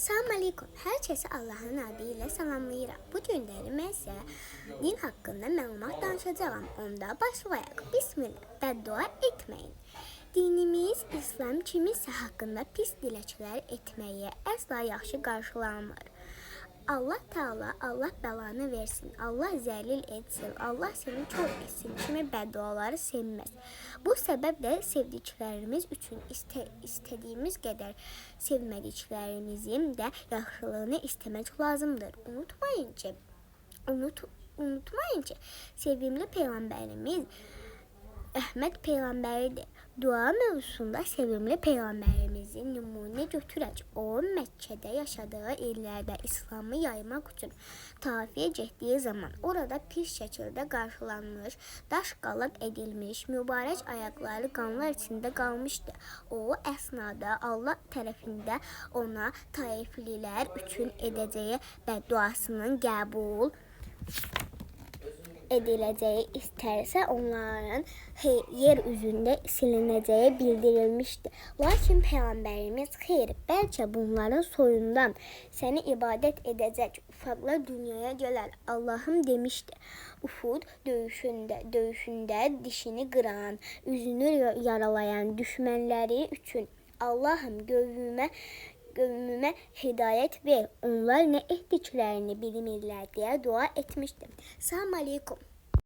Salam aleykum. Hər kəsi Allahın adı ilə salamlayıram. Bu günləri mən sizə din haqqında məlumat danışacağam. Onda başlayaq. Bismillah. Bəddua etməyin. Dinimiz İslam kiminsə haqqında pis diləkçilər etməyi əsla yaxşı qarşılamır. Allah Teala Allah bəlanı versin, Allah zəlil etsin, Allah seni kör etsin kimi bədduaları sevməz. Bu səbəblə sevdiklərimiz üçün istədiyimiz qədər sevmədiklərimizin də yaxşılığını istəmək lazımdır. Unutmayın ki, sevimli Peyğəmbərimiz Əhməd Peyğəmbəridir. Dua mövzusunda sevimli Peyğəmbərimizin nümunə götürək. O, Məkkədə yaşadığı illərdə İslamı yaymaq üçün Taifə getdiyi zaman orada pis şəkildə qarşılanmış, daş qalaq edilmiş, mübarək ayaqları qanlar içində qalmışdı. O əsnada Allah tərəfində ona Taiflilər üçün edəcəyi bədduasının qəbul ediləcəyi, istərsə onların yer üzündə silinəcəyi bildirilmişdi. Lakin Peyğəmbərimiz xeyr, bəlkə bunların soyundan səni ibadət edəcək ufaqlar dünyaya gələr. Allahım demişdi. Uhud döyüşündə dişini qıran, üzünü yaralayan düşmənləri üçün Allahım qövmümə hidayət ver. Onlar nə etdiklərini bilmirlər deyə dua etmişdim. Salam aleykum.